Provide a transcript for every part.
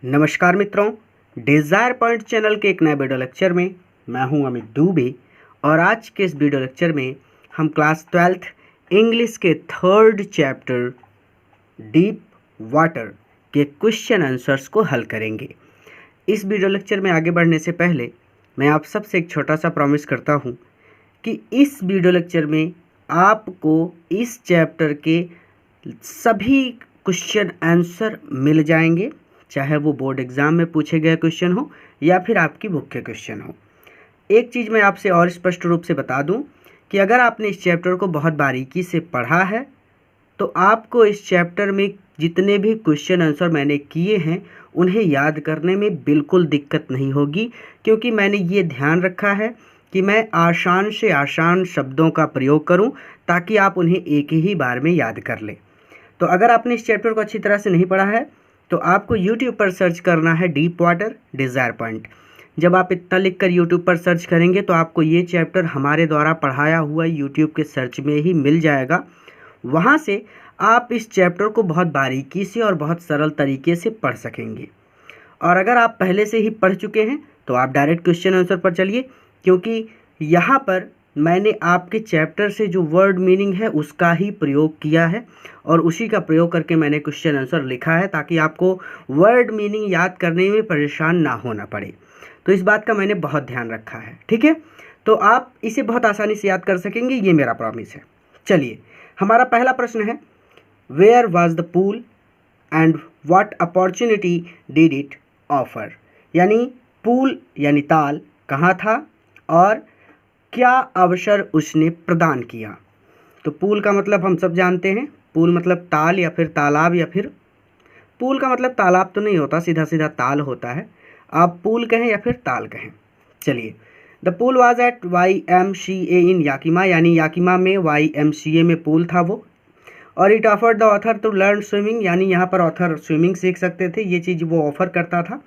नमस्कार मित्रों, desire point channel के एक नए वीडियो लेक्चर में मैं हूं अमित दुबे। और आज के इस वीडियो लेक्चर में हम क्लास 12th इंग्लिश के 3rd चैप्टर डीप वाटर के क्वेश्चन आंसर्स को हल करेंगे। इस वीडियो लेक्चर में आगे बढ़ने से पहले मैं आप सबसे एक छोटा सा प्रॉमिस करता हूं कि इस वीडियो लेक्चर में आपको इस चैप्टर के सभी क्वेश्चन आंसर मिल जाएंगे, चाहे वो बोर्ड एग्ज़ाम में पूछे गए क्वेश्चन हो या फिर आपकी बुक के क्वेश्चन हो। एक चीज़ मैं आपसे और स्पष्ट रूप से बता दूं कि अगर आपने इस चैप्टर को बहुत बारीकी से पढ़ा है तो आपको इस चैप्टर में जितने भी क्वेश्चन आंसर मैंने किए हैं उन्हें याद करने में बिल्कुल दिक्कत नहीं होगी, क्योंकि मैंने ये ध्यान रखा है कि मैं आसान से आसान शब्दों का प्रयोग करूं ताकि आप उन्हें एक ही बार में याद कर लें। तो अगर आपने इस चैप्टर को अच्छी तरह से नहीं पढ़ा है तो आपको YouTube पर सर्च करना है डीप वाटर डिज़ायर पॉइंट। जब आप इतना लिखकर YouTube पर सर्च करेंगे तो आपको ये चैप्टर हमारे द्वारा पढ़ाया हुआ YouTube के सर्च में ही मिल जाएगा। वहाँ से आप इस चैप्टर को बहुत बारीकी से और बहुत सरल तरीके से पढ़ सकेंगे। और अगर आप पहले से ही पढ़ चुके हैं तो आप डायरेक्ट क्वेश्चन आंसर पर चलिए, क्योंकि यहाँ पर मैंने आपके चैप्टर से जो वर्ड मीनिंग है उसका ही प्रयोग किया है और उसी का प्रयोग करके मैंने क्वेश्चन आंसर लिखा है ताकि आपको वर्ड मीनिंग याद करने में परेशान ना होना पड़े। तो इस बात का मैंने बहुत ध्यान रखा है, ठीक है। तो आप इसे बहुत आसानी से याद कर सकेंगे, ये मेरा प्रॉमिस है। चलिए, हमारा पहला प्रश्न है, where was the pool and what opportunity did it offer. यानी पूल यानी ताल कहाँ था और क्या अवसर उसने प्रदान किया। तो पूल का मतलब हम सब जानते हैं, पूल मतलब ताल या फिर तालाब, या फिर पूल का मतलब तालाब तो नहीं होता, सीधा सीधा ताल होता है। आप पूल कहें या फिर ताल कहें। चलिए, the pool was at YMCA in Yakima, यानी याकिमा में YMCA में पूल था वो। और it offered the author to learn swimming, यानी यहाँ पर ऑथर स्विमिंग सीख सकते थे, ये चीज़ वो ऑफ़र करता था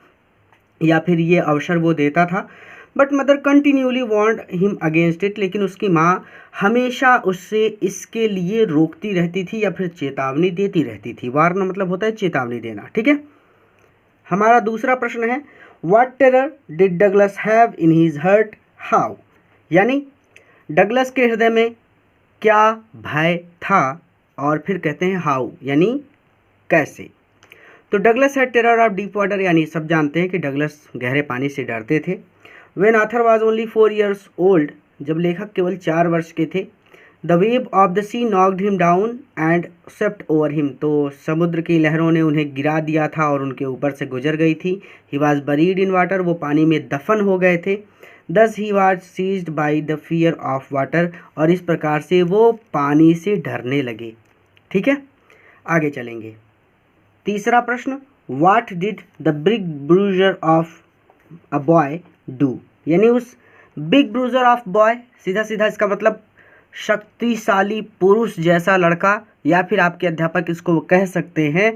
या फिर ये अवसर वो देता था। But mother continuously warned him against it, लेकिन उसकी माँ हमेशा उससे इसके लिए रोकती रहती थी या फिर चेतावनी देती रहती थी। वार्न मतलब होता है चेतावनी देना, ठीक है। हमारा दूसरा प्रश्न है, what terror did Douglas have in his heart how. यानी डगलस के हृदय में क्या भय था, और फिर कहते हैं हाउ यानी कैसे। तो Douglas had terror of deep water, यानी सब जानते हैं कि डगलस गहरे पानी से डरते थे। When author was only 4 years old, जब लेखक केवल 4 वर्ष के थे। The wave of the sea knocked him down and swept over him, तो समुद्र की लहरों ने उन्हें गिरा दिया था और उनके ऊपर से गुजर गई थी। He was buried in water, वो पानी में दफन हो गए थे। Thus he was seized by the fear of water, और इस प्रकार से वो पानी से डरने लगे, ठीक है। आगे चलेंगे। तीसरा प्रश्न, what did the big bruiser of a boy do. यानी उस बिग ब्रूजर ऑफ बॉय, सीधा सीधा इसका मतलब शक्तिशाली पुरुष जैसा लड़का, या फिर आपके अध्यापक इसको कह सकते हैं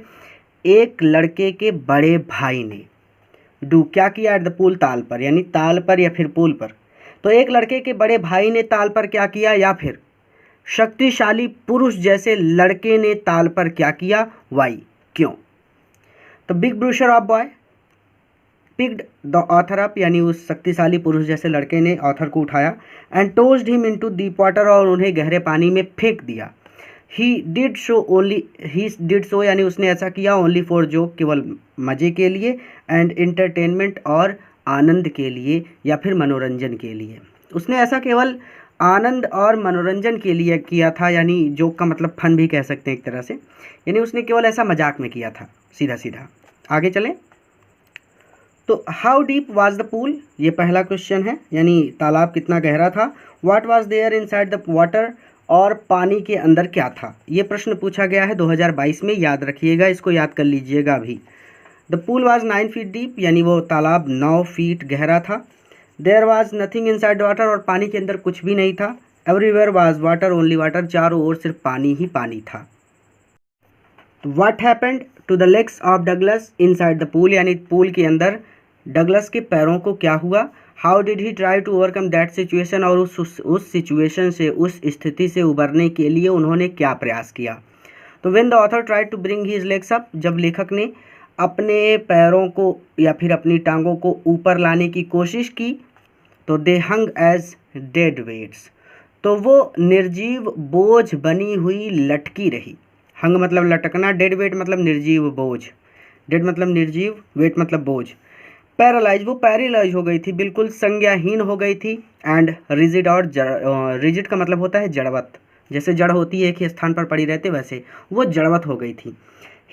एक लड़के के बड़े भाई ने डू क्या किया एट द पूल, ताल पर, यानी ताल पर या फिर पूल पर। तो एक लड़के के बड़े भाई ने ताल पर क्या किया, या फिर शक्तिशाली पुरुष जैसे लड़के ने ताल पर क्या किया, वाई क्यों। तो big bruiser of boy picked the author up, यानी उस शक्तिशाली पुरुष जैसे लड़के ने ऑथर को उठाया। And tossed him into deep water, और उन्हें गहरे पानी में फेंक दिया। ही डिड सो यानी उसने ऐसा किया ओनली फॉर जोक, केवल मज़े के लिए, एंड एंटरटेनमेंट और आनंद के लिए या फिर मनोरंजन के लिए। उसने ऐसा केवल आनंद और मनोरंजन के लिए किया था, यानी जोक का मतलब फन भी कह सकते हैं एक तरह से, यानी उसने केवल ऐसा मजाक में किया था, सीधा सीधा। आगे चलें। तो how deep was the pool, ये पहला क्वेश्चन है, यानी तालाब कितना गहरा था। What was there inside the water, और पानी के अंदर क्या था। ये प्रश्न पूछा गया है 2022 में, याद रखिएगा, इसको याद कर लीजिएगा अभी। The pool was 9 feet deep, यानी वो तालाब 9 फीट गहरा था। There was nothing inside water, और पानी के अंदर कुछ भी नहीं था। Everywhere was water only water, चारों ओर सिर्फ पानी ही पानी था। What happened to the legs of Douglas inside the pool, यानी पूल के अंदर डगलस के पैरों को क्या हुआ। How did he try to overcome that situation, और उस सिचुएशन से, उस स्थिति से उबरने के लिए उन्होंने क्या प्रयास किया। तो when the author tried to bring his legs up, जब लेखक ने अपने पैरों को या फिर अपनी टांगों को ऊपर लाने की कोशिश की तो दे हंग एज डेड वेट्स, तो वो निर्जीव बोझ बनी हुई लटकी रही। हंग मतलब लटकना, डेड वेट मतलब निर्जीव बोझ, डेड मतलब निर्जीव, वेट मतलब बोझ। पैरालाइज, वो पैरालाइज हो गई थी, बिल्कुल संज्ञाहीन हो गई थी। एंड रिजिड, और रिजिड का मतलब होता है जड़वत, जैसे जड़ होती है एक ही स्थान पर पड़ी रहते वैसे वो जड़वत हो गई थी।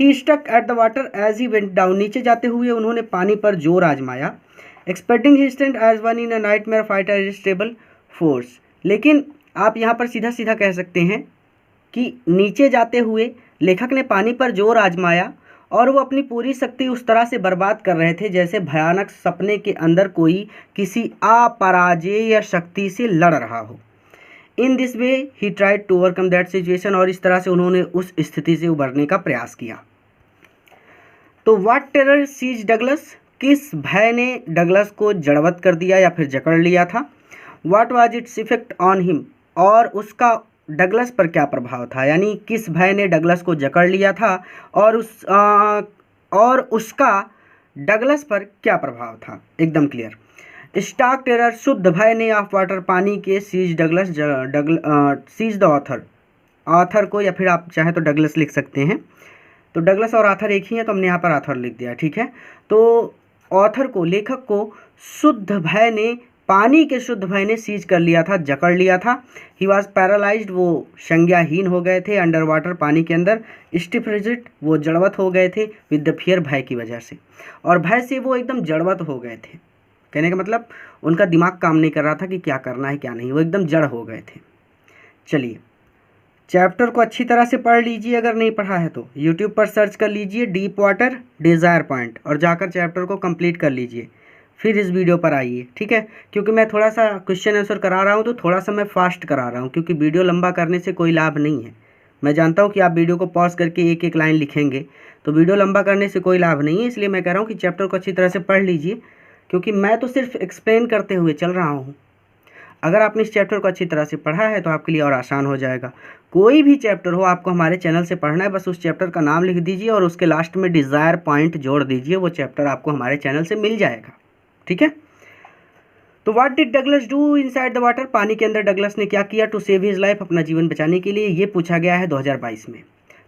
He stuck at the water edge he went down, नीचे जाते हुए उन्होंने पानी पर जोर आजमाया। Expecting he stand as one in a nightmare fight irresistible force, लेकिन आप यहाँ पर सीधा सीधा कह सकते हैं कि नीचे जाते हुए लेखक ने पानी पर जोर आजमाया और वो अपनी पूरी शक्ति उस तरह से बर्बाद कर रहे थे जैसे भयानक सपने के अंदर कोई किसी अपराजेय शक्ति से लड़ रहा हो। In this way he tried to overcome that situation, और इस तरह से उन्होंने उस स्थिति से उबरने का प्रयास किया। तो व्हाट टेरर सीज डगलस, किस भय ने डगलस को जड़वत कर दिया या फिर जकड़ लिया था। What was its effect on him, और उसका डगलस पर क्या प्रभाव था, यानी किस भय ने डगलस को जकड़ लिया था और उसका डगलस पर क्या प्रभाव था, एकदम क्लियर। स्टार्क टेरर, शुद्ध भय ने ऑफ वाटर, पानी के, seize Douglas, seize the author, author को, या फिर आप चाहे तो डगलस लिख सकते हैं। तो डगलस और ऑथर एक ही है तो हमने यहाँ पर ऑथर लिख दिया, ठीक है। तो ऑथर को, लेखक को शुद्ध भय ने, पानी के शुद्ध भय ने सीज कर लिया था, जकड़ लिया था। ही वॉज पैरालाइज्ड, वो संज्ञाहीन हो गए थे। अंडर वाटर, पानी के अंदर। स्टिफ रिजिड, वो जड़वत हो गए थे विद द फियर, भय की वजह से, और भय से वो एकदम जड़वत हो गए थे। कहने का मतलब उनका दिमाग काम नहीं कर रहा था कि क्या करना है क्या नहीं, वो एकदम जड़ हो गए थे। चलिए चैप्टर को अच्छी तरह से पढ़ लीजिए, अगर नहीं पढ़ा है तो यूट्यूब पर सर्च कर लीजिए डीप वाटर डिज़ायर पॉइंट और जाकर चैप्टर को कंप्लीट कर लीजिए, फिर इस वीडियो पर आइए, ठीक है। क्योंकि मैं थोड़ा सा क्वेश्चन आंसर करा रहा हूँ तो थोड़ा सा मैं फास्ट करा रहा हूँ, क्योंकि वीडियो लंबा करने से कोई लाभ नहीं है। मैं जानता हूँ कि आप वीडियो को पॉज करके एक एक लाइन लिखेंगे, तो वीडियो लंबा करने से कोई लाभ नहीं है, इसलिए मैं कह रहा हूँ कि चैप्टर को अच्छी तरह से पढ़ लीजिए, क्योंकि मैं तो सिर्फ एक्सप्लेन करते हुए चल रहा हूँ। अगर आपने इस चैप्टर को अच्छी तरह से पढ़ा है तो आपके लिए और आसान हो जाएगा। कोई भी चैप्टर हो आपको हमारे चैनल से पढ़ना है, बस उस चैप्टर का नाम लिख दीजिए और उसके लास्ट में डिज़ायर पॉइंट जोड़ दीजिए, वो चैप्टर आपको हमारे चैनल से मिल जाएगा, ठीक है। तो what did Douglas do inside the water, पानी के अंदर डगलस ने क्या किया टू सेव हिज लाइफ, अपना जीवन बचाने के लिए, ये पूछा गया है 2022 में।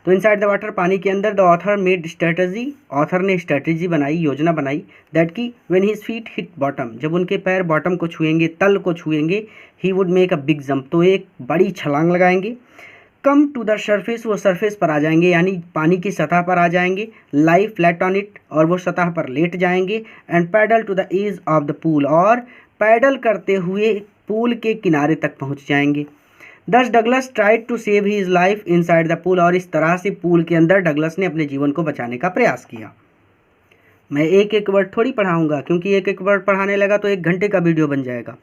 तो इनसाइड द वाटर, पानी के अंदर, the author made strategy, author ने स्ट्रेटजी बनाई, योजना बनाई, दैट की when his feet hit bottom, जब उनके पैर बॉटम को छुएंगे, तल को छुएंगे, he would make a big jump, तो एक बड़ी छलांग लगाएंगे। कम टू द सरफेस, वो सरफेस पर आ जाएंगे, यानी पानी की सतह पर आ जाएंगे। लाई फ्लैट ऑन इट, और वो सतह पर लेट जाएंगे। And paddle to the edge of the pool, और पैडल करते हुए पूल के किनारे तक पहुंच जाएंगे। Thus Douglas tried to save his life inside the pool, और इस तरह से पूल के अंदर डगलस ने अपने जीवन को बचाने का प्रयास किया। मैं एक एक वर्ड थोड़ी पढ़ाऊंगा, क्योंकि एक एक वर्ड पढ़ाने लगा तो 1 घंटे का वीडियो बन जाएगा।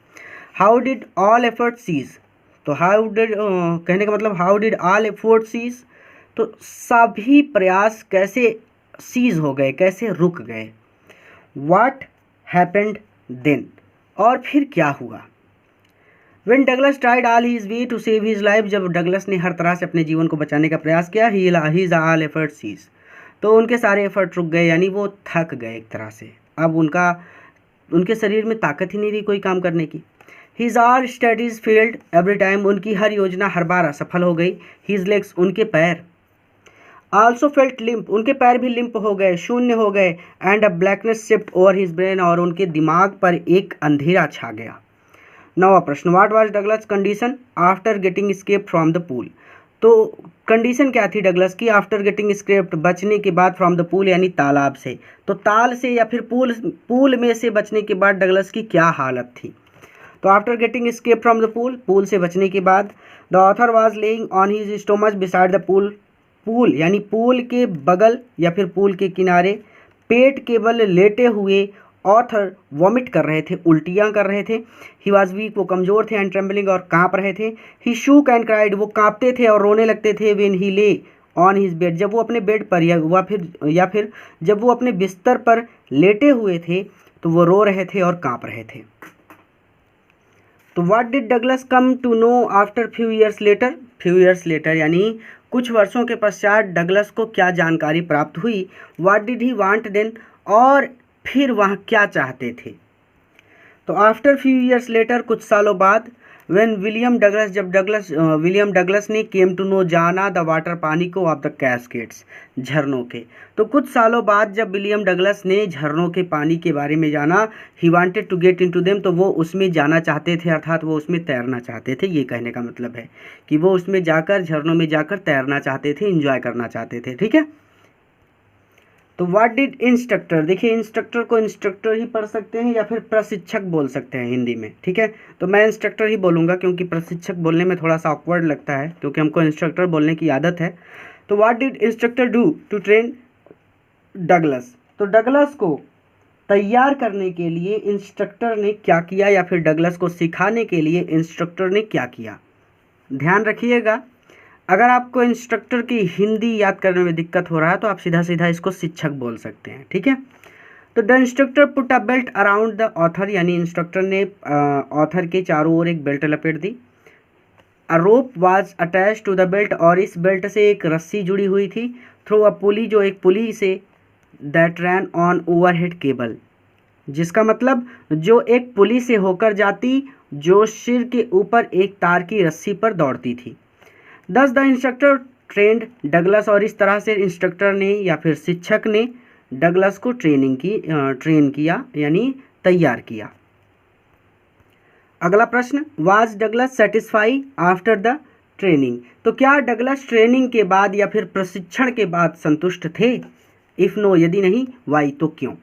How did all effort cease, तो हाउ डिड कहने का मतलब how did all effort cease, तो सभी प्रयास कैसे सीज हो गए, कैसे रुक गए। व्हाट हैपेंड देन, और फिर क्या हुआ। When Douglas tried all his way to save his life, जब डगलस ने हर तरह से अपने जीवन को बचाने का प्रयास किया, हीज ऑल एफर्ट सीज, तो उनके सारे एफर्ट रुक गए, यानी वो थक गए एक तरह से। अब उनके शरीर में ताकत ही नहीं रही कोई काम करने की। His all studies failed every time, उनकी हर योजना हर बार असफल हो गई। हिज लेग्स, उनके पैर, आल्सो फेल्ट लिम्प, उनके पैर भी लिम्प हो गए, शून्य हो गए। And a blackness shift over his brain, और उनके दिमाग पर एक अंधेरा छा गया। नवा प्रश्न, what was Douglas condition after getting escape from the pool, तो कंडीशन क्या थी डगलस की आफ्टर गेटिंग स्केप्ड, बचने के बाद, फ्रॉम द पूल यानी तालाब से, तो ताल से या फिर पूल में से बचने के बाद डगलस की क्या हालत थी। तो after getting escape from the pool से बचने के बाद, the author was lying on his stomach beside the pool यानी पूल के बगल या फिर पूल के किनारे, पेट के बल लेटे हुए ऑथर वॉमिट कर रहे थे, उल्टियाँ कर रहे थे। ही वॉज वीक, वो कमज़ोर थे। एंड ट्रेम्बलिंग, और काँप रहे थे। ही शूक एंड क्राइड, वो काँपते थे और रोने लगते थे। व्हेन ही ले ऑन हिज बेड, जब वो अपने बेड पर या फिर जब वो अपने बिस्तर पर लेटे हुए थे तो वो रो रहे थे और काँप रहे थे। तो what did Douglas come to know after few years later, few years later यानी कुछ वर्षों के पश्चात डगलस को क्या जानकारी प्राप्त हुई, what did he want then, और फिर वह क्या चाहते थे। तो आफ्टर फ्यू ईयर्स लेटर, कुछ सालों बाद, व्हेन विलियम डगलस ने केम टू नो, जाना द वाटर, पानी को, ऑफ द कैस्केड्स, झरनों के। तो कुछ सालों बाद जब विलियम डगलस ने झरनों के पानी के बारे में जाना, he wanted to get into them, तो वो उसमें जाना चाहते थे, अर्थात वो उसमें तैरना चाहते थे। ये कहने का मतलब है कि वो उसमें जाकर, झरनों में जाकर तैरना चाहते थे, इंजॉय करना चाहते थे। ठीक है। तो व्हाट डिड इंस्ट्रक्टर, देखिए इंस्ट्रक्टर को इंस्ट्रक्टर ही पढ़ सकते हैं या फिर प्रशिक्षक बोल सकते हैं हिंदी में। ठीक है, तो मैं इंस्ट्रक्टर ही बोलूँगा क्योंकि प्रशिक्षक बोलने में थोड़ा सा ऑकवर्ड लगता है, क्योंकि हमको इंस्ट्रक्टर बोलने की आदत है। तो what did instructor do to train Douglas, तो डगलस को तैयार करने के लिए इंस्ट्रक्टर ने क्या किया, या फिर डगलस को सिखाने के लिए इंस्ट्रक्टर ने क्या किया। ध्यान रखिएगा, अगर आपको इंस्ट्रक्टर की हिंदी याद करने में दिक्कत हो रहा है तो आप सीधा सीधा इसको शिक्षक बोल सकते हैं। ठीक है। तो the instructor put a belt around the author, यानी इंस्ट्रक्टर ने ऑथर के चारों ओर एक बेल्ट लपेट दी। A rope was attach to the belt, और इस बेल्ट से एक रस्सी जुड़ी हुई थी। थ्रू अ पुली, जो एक पुली से, that ran on overhead cable, जिसका मतलब जो एक पुली से होकर जाती, जो सिर के ऊपर एक तार की रस्सी पर दौड़ती थी। दस द इंस्ट्रक्टर ट्रेंड डगलस, और इस तरह से इंस्ट्रक्टर ने या फिर शिक्षक ने डगलस को ट्रेन किया, यानी तैयार किया। अगला प्रश्न, was Douglas satisfy after the training, तो क्या डगलस ट्रेनिंग के बाद या फिर प्रशिक्षण के बाद संतुष्ट थे। इफ नो, यदि नहीं, वाई, तो क्यों।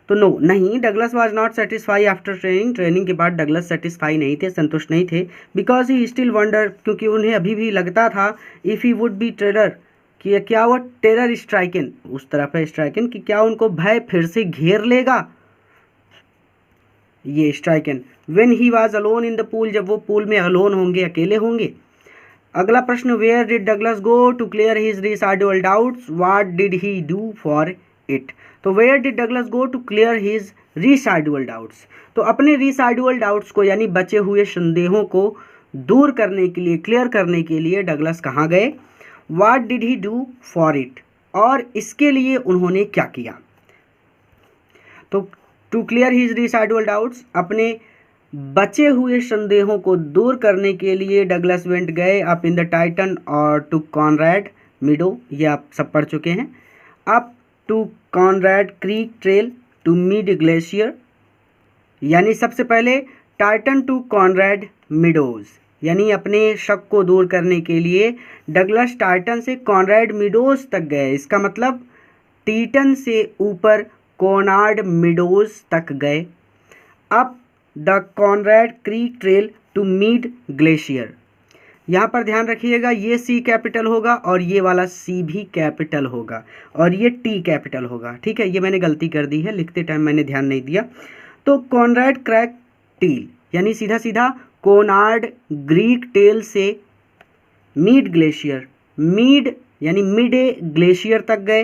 तो नो, नहीं, Douglas was not satisfy after training, training के बाद डगलस सेटिस्फाई नहीं थे, संतुष्ट नहीं थे। बिकॉज ही स्टिल वंडर, क्योंकि उन्हें अभी भी लगता था, if he would be terror, कि क्या वो टेरर स्ट्राइकन, उस तरफ है स्ट्राइकन, कि क्या उनको भय फिर से घेर लेगा, ये stricken. When he was alone in the pool, जब वो पूल में अलोन होंगे, अकेले होंगे। अगला प्रश्न, where did Douglas go to clear his residual doubts, what did he do for it. तो where did Douglas go to clear his residual doubts, तो अपने रिसाइडुअल डाउट्स को, यानी बचे हुए संदेहों को दूर करने के लिए, क्लियर करने के लिए डगलस कहाँ गए। What did he do for it, और इसके लिए उन्होंने क्या किया। तो to clear his residual doubts, अपने बचे हुए संदेहों को दूर करने के लिए डगलस वेंट गए अप इन द टाइटन और टू कॉनरैड मीडो, ये आप सब पढ़ चुके हैं। Up to Conrad Creek Trail to Meade Glacier, यानी सबसे पहले टाइटन टू कॉनरैड मीडोज, यानी अपने शक को दूर करने के लिए डगलस टाइटन से कॉनरैड मीडोज तक गए। इसका मतलब टाइटन से ऊपर कॉनरैड मीडोज तक गए। Up the Conrad Creek Trail to Meade Glacier, यहाँ पर ध्यान रखिएगा, ये सी कैपिटल होगा और ये वाला सी भी कैपिटल होगा और ये टी कैपिटल होगा। ठीक है, ये मैंने गलती कर दी है, लिखते टाइम मैंने ध्यान नहीं दिया। तो कॉनरैड क्रैक टील, यानी सीधा सीधा कॉनरैड ग्रीक टेल से मीड ग्लेशियर, मीड यानी मिडे ग्लेशियर तक गए।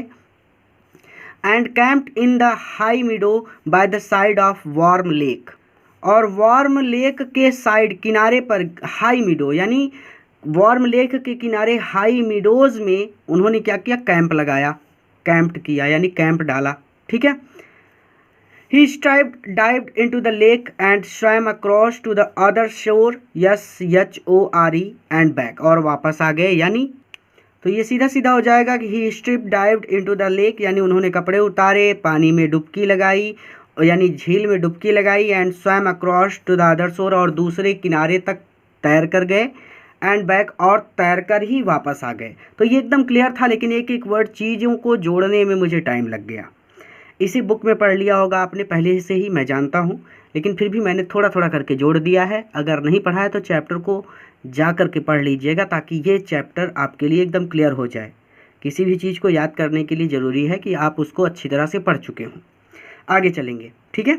And camped in the high meadow by the side of Warm Lake, और वार्म लेक के साइड किनारे पर हाई मीडो, यानी वार्म लेक के किनारे हाई मीडोज में उन्होंने क्या किया, कैंप लगाया, कैंप्ड किया, यानी कैंप डाला। ठीक है। ही dived into the lake and swam across to the other shore, SHORE and back, और वापस आ गए। यानी तो ये सीधा सीधा हो जाएगा कि ही dived into the lake, यानी उन्होंने कपड़े उतारे, पानी में डुबकी लगाई, यानी झील में डुबकी लगाई। And swam across to the other shore, और दूसरे किनारे तक तैर कर गए। एंड बैक, और तैर कर ही वापस आ गए। तो ये एकदम क्लियर था, लेकिन एक एक वर्ड, चीज़ों को जोड़ने में मुझे टाइम लग गया। इसी बुक में पढ़ लिया होगा आपने पहले से ही, मैं जानता हूँ, लेकिन फिर भी मैंने थोड़ा थोड़ा करके जोड़ दिया है। अगर नहीं पढ़ा है तो चैप्टर को जा कर के पढ़ लीजिएगा, ताकि ये चैप्टर आपके लिए एकदम क्लियर हो जाए। किसी भी चीज़ को याद करने के लिए ज़रूरी है कि आप उसको अच्छी तरह से पढ़ चुके हों। आगे चलेंगे। ठीक है।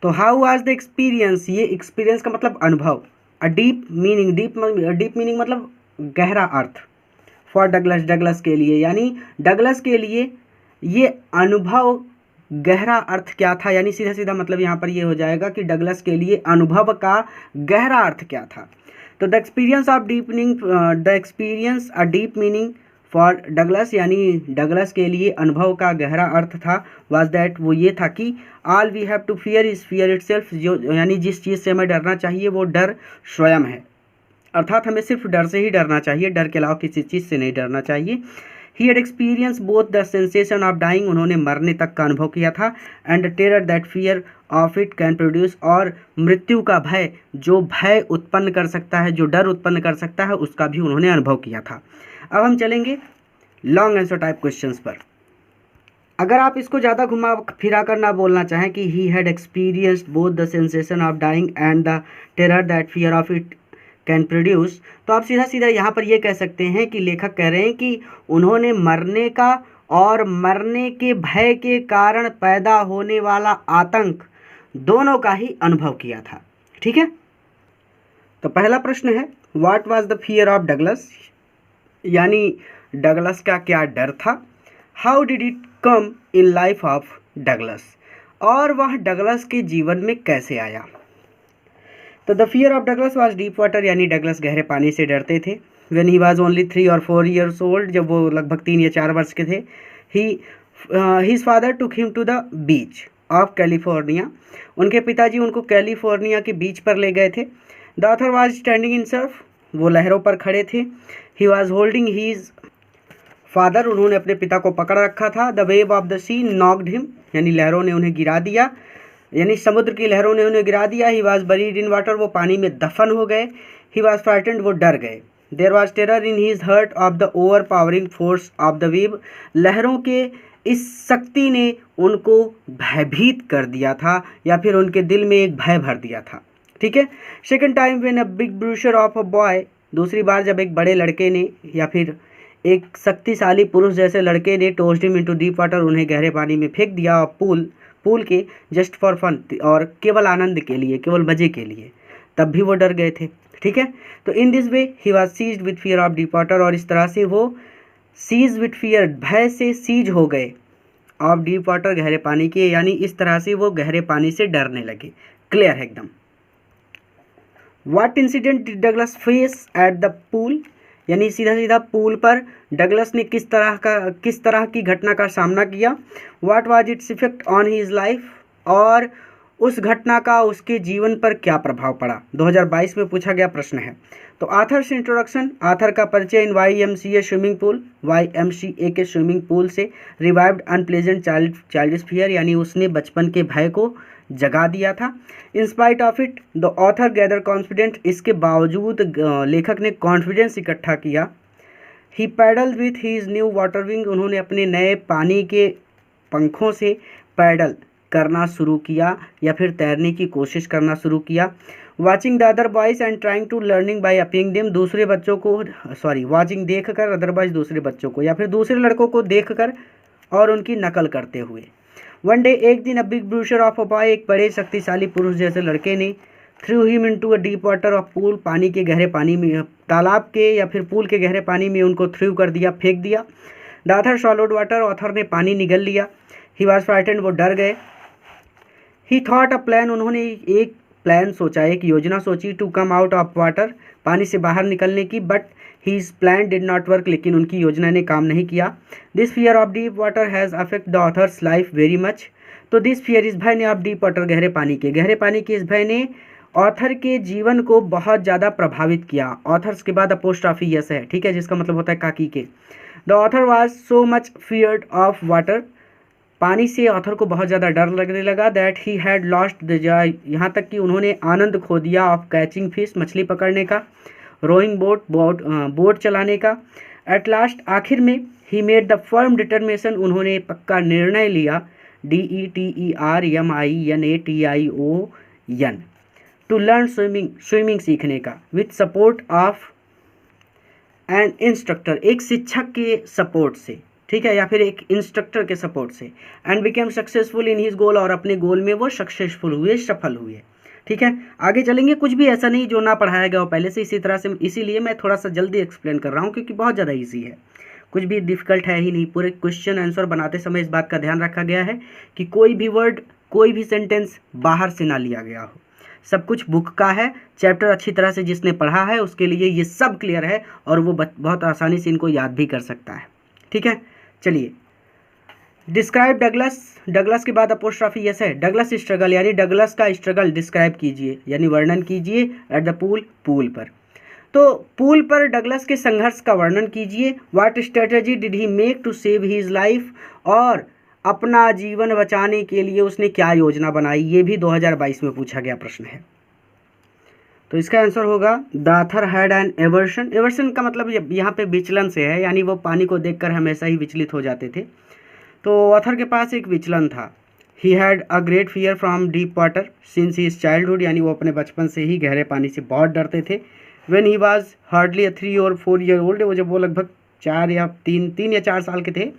तो हाउ वाज द एक्सपीरियंस, ये एक्सपीरियंस का मतलब अनुभव। A deep meaning, deep meaning मतलब गहरा अर्थ। फॉर डगलस, डगलस के लिए, यानी डगलस के लिए ये अनुभव गहरा अर्थ क्या था, यानी सीधा सीधा मतलब यहाँ पर ये हो जाएगा कि डगलस के लिए अनुभव का गहरा अर्थ क्या था। तो the experience a deep meaning for Douglas, यानी डगलस के लिए अनुभव का गहरा अर्थ था, वाज दैट वो ये था कि all we have to fear is fear itself, जो यानी जिस चीज़ से हमें डरना चाहिए वो डर स्वयं है, अर्थात हमें सिर्फ डर से ही डरना चाहिए, डर के अलावा किसी चीज़ से नहीं डरना चाहिए। He had experience both the sensation of dying, उन्होंने मरने तक का अनुभव किया था, and the terror that fear of it can produce, और मृत्यु का भय जो भय उत्पन्न कर सकता है, जो डर उत्पन्न कर सकता है, उसका भी उन्होंने अनुभव किया था। अब हम चलेंगे लॉन्ग आंसर टाइप क्वेश्चंस पर। अगर आप इसको ज़्यादा घुमा फिरा कर ना बोलना चाहें कि he had experienced both the sensation of dying and the terror that fear of it can produce, तो आप सीधा सीधा यहाँ पर ये कह सकते हैं कि लेखक कह रहे हैं कि उन्होंने मरने का और मरने के भय के कारण पैदा होने वाला आतंक दोनों का ही अनुभव किया था। ठीक है, तो पहला प्रश्न है what was the fear of Douglas, यानी डगलस का क्या डर था। How did it come in life of Douglas, और वह डगलस के जीवन में कैसे आया। तो the fear of Douglas was deep water, यानी डगलस गहरे पानी से डरते थे। व्हेन ही वाज ओनली 3 और 4 ईयर्स ओल्ड, जब वो लगभग 3 या 4 वर्ष के थे, his father took him to the beach of California, उनके पिताजी उनको कैलिफोर्निया के बीच पर ले गए थे। The author was standing in surf, वो लहरों पर खड़े थे। He was holding his father, उन्होंने अपने पिता को पकड़ रखा था। The wave of the sea knocked him, यानी लहरों ने उन्हें गिरा दिया, यानी समुद्र की लहरों ने उन्हें गिरा दिया। ही वॉज बरीड इन वाटर, वो पानी में दफन हो गए। ही वॉज फ्राइटेंड, वो डर गए। There was terror in his heart of the overpowering force of the wave, लहरों के इस शक्ति ने उनको भयभीत कर दिया था, या फिर उनके दिल में एक भय भर दिया था। ठीक है। Second time when a big bruiser of a boy, दूसरी बार जब एक बड़े लड़के ने या फिर एक शक्तिशाली पुरुष जैसे लड़के ने टोस्ड हिम इनटू डीप वाटर, उन्हें गहरे पानी में फेंक दिया, और पूल के जस्ट फॉर फन, और केवल आनंद के लिए, केवल मजे के लिए, तब भी वो डर गए थे। ठीक है, तो in this way he was seized with fear of deep water, और इस तरह से वो सीज विथ फियर, भय से सीज हो गए, ऑफ डीप वाटर, गहरे पानी के, यानी इस तरह से वो गहरे पानी से डरने लगे। क्लियर है एकदम। What incident did Douglas face at the pool, यानी सीधा सीधा पूल पर डगलस ने किस तरह की घटना का सामना किया। What was its effect on his life, और उस घटना का उसके जीवन पर क्या प्रभाव पड़ा, 2022 में पूछा गया प्रश्न है। तो आथर्स इंट्रोडक्शन, आथर का परिचय in YMCA swimming pool, YMCA के स्विमिंग पूल से रिवाइव्ड अनप्लेजेंट चाइल्डिश फियर, यानी उसने बचपन के भय को जगा दिया था। In spite of it the author gather confidence, इसके बावजूद लेखक ने कॉन्फिडेंस इकट्ठा किया। He paddle with his new water wing, उन्होंने अपने नए पानी के पंखों से पैडल करना शुरू किया, या फिर तैरने की कोशिश करना शुरू किया। Watching the other boys and trying to learning by aping them, दूसरे बच्चों को वाचिंग देख कर, अदरवाइज दूसरे बच्चों को, या फिर दूसरे लड़कों को देख कर और उनकी नकल करते हुए। वन डे, एक दिन, a big bruiser of a boy, एक बड़े शक्तिशाली पुरुष जैसे लड़के ने threw him into a deep water of pool, पानी के गहरे पानी में, तालाब के या फिर पूल के गहरे पानी में उनको थ्रू कर दिया, फेंक दिया। The author swallowed water, author ने पानी निगल लिया। ही वॉज फ्राइटेंड, वो डर गए। ही थॉट अ प्लान, उन्होंने एक प्लान सोचा, एक योजना सोची, to come out of water, पानी से बाहर निकलने की, but his plan did not work, लेकिन उनकी योजना ने काम नहीं किया। This fear of deep water has affect the author's life very much, तो दिस फियर, इस भय ने, ऑफ डीप वाटर, गहरे पानी के इस भय ने ऑथर के जीवन को बहुत ज़्यादा प्रभावित किया। ऑथर्स के बाद अपोस्ट्रॉफी यस है, ठीक है, जिसका मतलब होता है काकी के। The author was so much feared of water, पानी से ऑथर को बहुत ज़्यादा डर लगने लगा। That he had lost the Joy, यहाँ तक कि उन्होंने आनंद खो दिया, ऑफ कैचिंग फिश, मछली पकड़ने का, रोइंग बोट चलाने का। एट लास्ट, आखिर में, he made the firm determination, उन्होंने पक्का निर्णय लिया, DETERMINATION, टू लर्न स्विमिंग सीखने का, with support of an instructor, एक शिक्षक के सपोर्ट से, ठीक है, या फिर एक इंस्ट्रक्टर के सपोर्ट से। And became successful in his goal, और अपने गोल में वो सक्सेसफुल हुए, सफल हुए। ठीक है, आगे चलेंगे। कुछ भी ऐसा नहीं जो ना पढ़ाया गया हो पहले से, इसी तरह से, इसीलिए मैं थोड़ा सा जल्दी एक्सप्लेन कर रहा हूँ, क्योंकि बहुत ज़्यादा ईजी है, कुछ भी डिफिकल्ट है ही नहीं। पूरे क्वेश्चन आंसर बनाते समय इस बात का ध्यान रखा गया है कि कोई भी वर्ड, कोई भी सेंटेंस बाहर से ना लिया गया हो। सब कुछ बुक का है, चैप्टर अच्छी तरह से जिसने पढ़ा है उसके लिए ये सब क्लियर है और वो बहुत आसानी से इनको याद भी कर सकता है। ठीक है, चलिए डिस्क्राइब डगलस, डगलस के बाद अपोस्ट्रॉफी यस है, डगलस स्ट्रगल यानी डगलस का स्ट्रगल डिस्क्राइब कीजिए यानी वर्णन कीजिए एट द पूल, पूल पर। तो पूल पर डगलस के संघर्ष का वर्णन कीजिए। What strategy did he make to save his life, और अपना जीवन बचाने के लिए उसने क्या योजना बनाई, ये भी 2022 में पूछा गया प्रश्न है। तो इसका आंसर होगा the author had an aversion, aversion का मतलब यहाँ पे विचलन से है, यानी वो पानी को देखकर हमेशा ही विचलित हो जाते थे। तो ऑथर के पास एक विचलन था। He had a great fear from deep water since he is childhood, यानी वो अपने बचपन से ही गहरे पानी से बहुत डरते थे। व्हेन ही वाज हार्डली 3 और 4 ईयर ओल्ड, वो जब वो लगभग 4 या 4 साल के थे।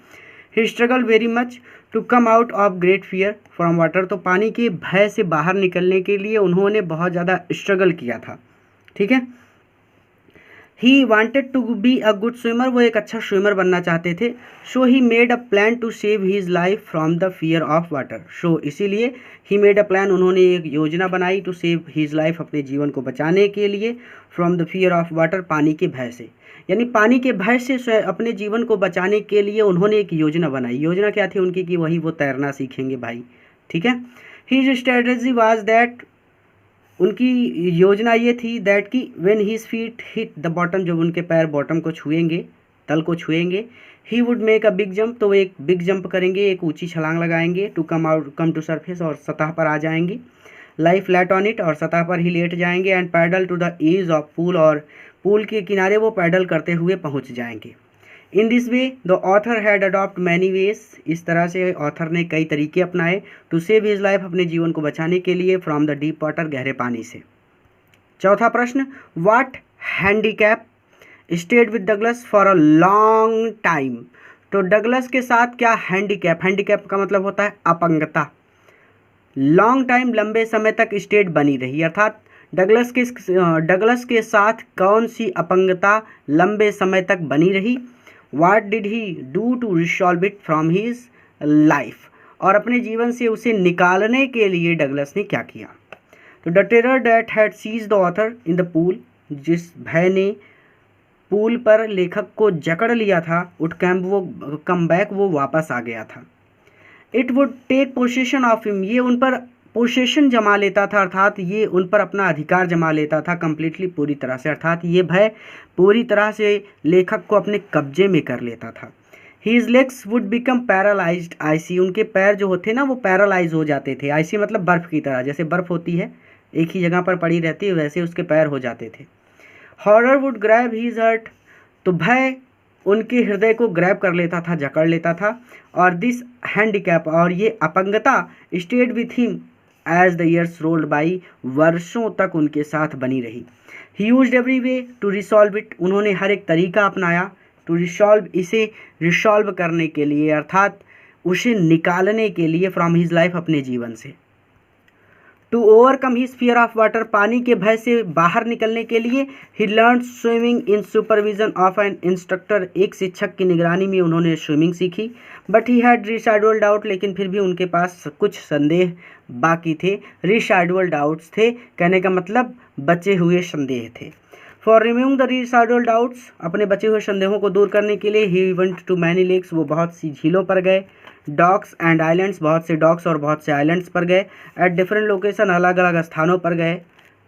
He struggle very much to come out of great fear from water, तो पानी के भय से बाहर निकलने के लिए उन्होंने बहुत ज़्यादा स्ट्रगल किया था। ठीक है, he wanted to be a good swimmer, वो एक अच्छा स्विमर बनना चाहते थे। So he made a plan to save his life from the fear of water, so इसीलिए ही मेड अ प्लान, उन्होंने एक योजना बनाई टू सेव हीज लाइफ, अपने जीवन को बचाने के लिए, from the fear of water, पानी के भय से, यानी पानी के भय से अपने जीवन को बचाने के लिए उन्होंने एक योजना बनाई। योजना क्या थी उनकी कि वही वो तैरना सीखेंगे भाई। ठीक है, हीज स्ट्रेटजी वाज दैट, उनकी योजना ये थी दैट कि when his feet hit the bottom, जब उनके पैर बॉटम को छुएंगे, तल को छुएंगे, he would make a big jump, तो वो एक बिग जंप करेंगे, एक ऊंची छलांग लगाएंगे, टू कम टू सरफेस, और सतह पर आ जाएंगे, लाई फ्लैट ऑन इट, और सतह पर ही लेट जाएंगे, and paddle to the edge of pool, और पूल के किनारे वो पैडल करते हुए पहुंच जाएंगे। In this way the author had adopt many ways, इस तरह से ऑथर ने कई तरीके अपनाए टू सेव हिज लाइफ, अपने जीवन को बचाने के लिए, फ्रॉम द डीप वाटर, गहरे पानी से। चौथा प्रश्न, what handicap stayed with Douglas for a long time, तो डगलस के साथ क्या हैंडीकैप, हैंडीकैप का मतलब होता है अपंगता, लॉन्ग टाइम, लंबे समय तक स्टेट बनी रही, अर्थात डगलस के साथ कौन सी अपंगता लंबे समय तक बनी रही। What did he do to resolve it from his life, और अपने जीवन से उसे निकालने के लिए डगलस ने क्या किया। तो the terror that had seized the author in the pool, जिस भय ने पूल पर लेखक को जकड़ लिया था, कम बैक, वो वापस आ गया था। It would take possession of him, ये उन पर पोसेशन जमा लेता था, अर्थात ये उन पर अपना अधिकार जमा लेता था कंप्लीटली, पूरी तरह से, अर्थात ये भय पूरी तरह से लेखक को अपने कब्जे में कर लेता था। His legs would become paralysed, icy, उनके पैर जो होते ना वो पैरालाइज हो जाते थे, आइसी मतलब बर्फ़ की तरह, जैसे बर्फ़ होती है एक ही जगह पर पड़ी रहती है, वैसे उसके पैर हो जाते थे। Horror would grab his heart, तो भय उनके हृदय को ग्रैब कर लेता था, जकड़ लेता था। और दिस हैंडीकैप, और ये अपंगता, stayed with him as the years rolled by, वर्षों तक उनके साथ बनी रही। He used every way to resolve it, उन्होंने हर एक तरीका अपनाया टू रिसॉल्व, इसे रिसॉल्व करने के लिए, अर्थात उसे निकालने के लिए, फ्रॉम हिज लाइफ, अपने जीवन से। To overcome his fear of water, पानी के भय से बाहर निकलने के लिए, he learn swimming in supervision of an instructor, एक शिक्षक की निगरानी में उन्होंने स्विमिंग सीखी। But he had residual doubt, लेकिन फिर भी उनके पास कुछ संदेह बाकी थे, रिसाइडुअल डाउट्स थे, कहने का मतलब बचे हुए संदेह थे। For removing the residual doubts, अपने बचे हुए संदेहों को दूर करने के लिए, he went to many lakes, वो बहुत सी झीलों पर गए, डॉक्स एंड आइलैंड्स, बहुत से डॉक्स और बहुत से आइलैंड्स पर गए, एट डिफरेंट लोकेशन, अलग अलग स्थानों पर गए।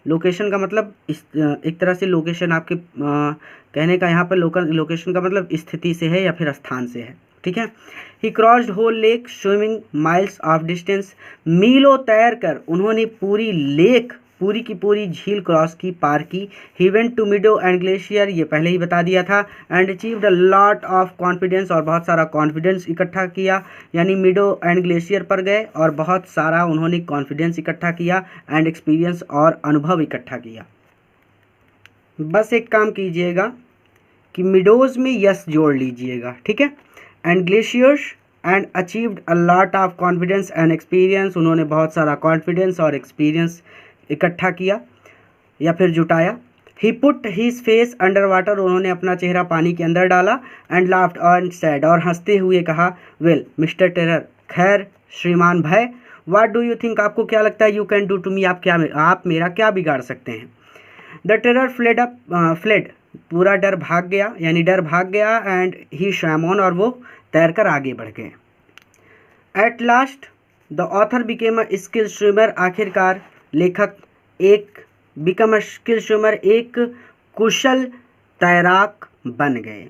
लोकेशन का मतलब एक तरह से लोकेशन आपके कहने का यहाँ पर लोकेशन का मतलब स्थिति से है या फिर स्थान से है। ठीक है, he crossed whole lake swimming miles of distance, मीलों तैर कर उन्होंने पूरी लेक, पूरी की पूरी झील क्रॉस की, पार की। He went to meadow and glacier, ये पहले ही बता दिया था, and achieved a lot of confidence, और बहुत सारा कॉन्फिडेंस इकट्ठा किया, यानी मिडो एंड ग्लेशियर पर गए और बहुत सारा उन्होंने कॉन्फिडेंस इकट्ठा किया, एंड एक्सपीरियंस और अनुभव इकट्ठा किया। बस एक काम कीजिएगा कि मिडोज में यस जोड़ लीजिएगा, ठीक है, and glaciers and achieved a lot of confidence and experience, उन्होंने बहुत सारा कॉन्फिडेंस और एक्सपीरियंस इकट्ठा किया या फिर जुटाया। He put his face under water, उन्होंने अपना चेहरा पानी के अंदर डाला, एंड लाफ्ड एंड सैड, और हंसते हुए कहा, वेल मिस्टर टेरर, खैर श्रीमान भय, व्हाट डू यू थिंक, आपको क्या लगता है, you can do to me, आप मेरा क्या बिगाड़ सकते हैं। द टेरर फ्लेड, पूरा डर भाग गया, यानी डर भाग गया, एंड ही स्वैम ऑन, और वो तैरकर आगे बढ़ गए। At last the author became a skill swimmer, आखिरकार लेखक बिकम अ स्किल स्विमर, एक कुशल तैराक बन गए।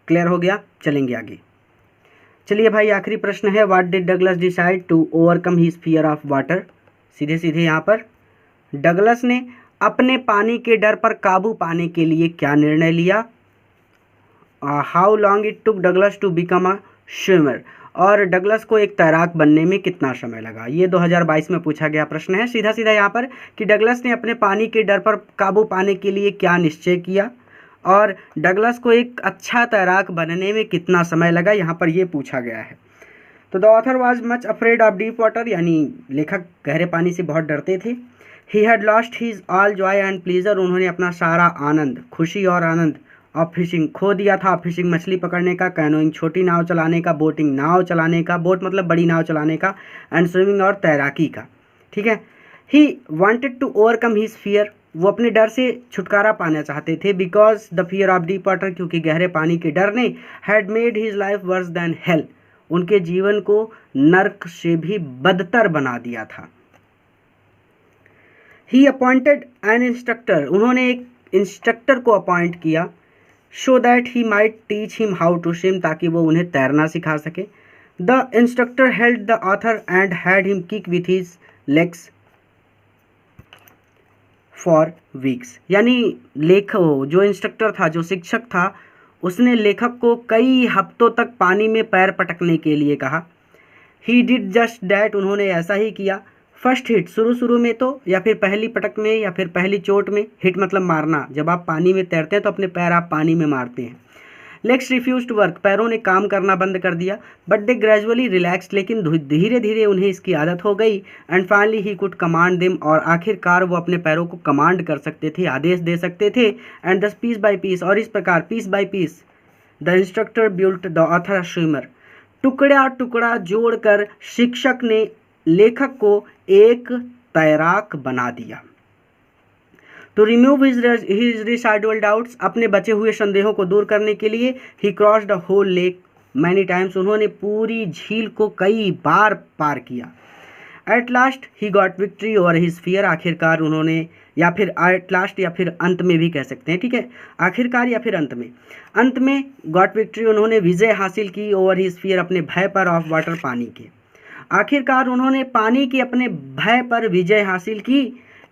क्लियर हो गया, चलेंगे आगे। चलिए भाई, आखिरी प्रश्न है, what did Douglas decide to overcome his fear of water. सीधे सीधे यहाँ पर डगलस ने अपने पानी के डर पर काबू पाने के लिए क्या निर्णय लिया। How long it took Douglas to become a swimmer, और डगलस को एक तैराक बनने में कितना समय लगा। ये 2022 में पूछा गया प्रश्न है, सीधा सीधा यहाँ पर कि डगलस ने अपने पानी के डर पर काबू पाने के लिए क्या निश्चय किया, और डगलस को एक अच्छा तैराक बनने में कितना समय लगा, यहाँ पर ये पूछा गया है। तो the author was much afraid of deep water, यानी लेखक गहरे पानी से बहुत डरते थे। He had lost his all joy and pleasure, उन्होंने अपना सारा आनंद, खुशी और आनंद ऑफ फिशिंग खो दिया था। फिशिंग मछली पकड़ने का, कैनोइंग छोटी नाव चलाने का, बोटिंग नाव चलाने का, बोट मतलब बड़ी नाव चलाने का, एंड स्विमिंग और तैराकी का। ठीक है। He wanted to overcome his fear, वो अपने डर से छुटकारा पाना चाहते थे, because the fear of deep water, क्योंकि गहरे पानी के डर ने had made his life worse than hell, उनके जीवन को नर्क से भी बदतर बना दिया था। ही अपॉइंटेड एन इंस्ट्रक्टर, उन्होंने एक इंस्ट्रक्टर को अपॉइंट किया, so that he might teach him how to swim, ताकि वो उन्हें तैरना सिखा सके। The instructor held the author and had him kick with his legs for weeks, यानी जो इंस्ट्रक्टर था, जो शिक्षक था, उसने लेखक को कई हफ्तों तक पानी में पैर पटकने के लिए कहा। ही डिड जस्ट डैट, उन्होंने ऐसा ही किया। फर्स्ट हिट, शुरू में तो, या फिर पहली पटक में, या फिर पहली चोट में। हिट मतलब मारना, जब आप पानी में तैरते हैं तो अपने पैर आप पानी में मारते हैं। लेग्स रिफ्यूज टू वर्क, पैरों ने काम करना बंद कर दिया। बट दे ग्रेजुअली रिलैक्स, लेकिन धीरे धीरे उन्हें इसकी आदत हो गई। And finally he could command them, और आखिरकार वो अपने पैरों को कमांड कर सकते थे, आदेश दे सकते थे। एंड दस पीस बाय पीस, और इस प्रकार piece by piece the instructor built the author swimmer, टुकड़ा टुकड़ा जोड़कर शिक्षक ने लेखक को एक तैराक बना दिया। To remove his residual doubts, अपने बचे हुए संदेहों को दूर करने के लिए, he cross the whole lake many times, उन्होंने पूरी झील को कई बार पार किया। At last he got victory over his fear, आखिरकार उन्होंने, या फिर एट लास्ट या फिर अंत में भी कह सकते हैं, ठीक है, आखिरकार या फिर अंत में गॉट विक्ट्री, उन्होंने विजय हासिल की ओवर हिज फियर, अपने भय पर, ऑफ वाटर, पानी के। आखिरकार उन्होंने पानी के अपने भय पर विजय हासिल की।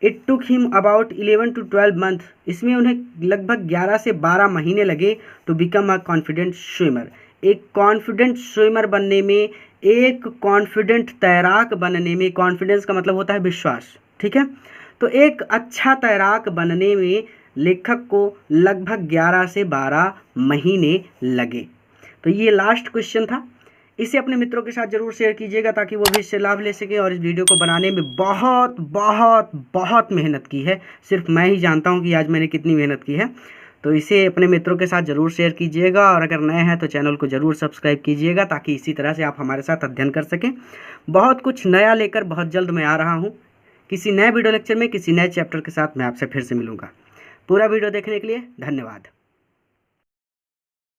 It took him about 11 to 12 month, इसमें उन्हें लगभग 11 से 12 महीने लगे to become a confident swimmer, एक कॉन्फिडेंट स्विमर बनने में, एक कॉन्फिडेंट तैराक बनने में। कॉन्फिडेंस का मतलब होता है विश्वास, ठीक है। तो एक अच्छा तैराक बनने में लेखक को लगभग 11 से 12 महीने लगे। तो ये लास्ट क्वेश्चन था। इसे अपने मित्रों के साथ ज़रूर शेयर कीजिएगा ताकि वो भी इससे लाभ ले सके। और इस वीडियो को बनाने में बहुत बहुत बहुत मेहनत की है, सिर्फ मैं ही जानता हूँ कि आज मैंने कितनी मेहनत की है। तो इसे अपने मित्रों के साथ ज़रूर शेयर कीजिएगा, और अगर नए हैं तो चैनल को ज़रूर सब्सक्राइब कीजिएगा ताकि इसी तरह से आप हमारे साथ अध्ययन कर सकें। बहुत कुछ नया लेकर बहुत जल्द मैं आ रहा हूँ, किसी नए वीडियो लेक्चर में, किसी नए चैप्टर के साथ मैं आपसे फिर से मिलूँगा। पूरा वीडियो देखने के लिए धन्यवाद।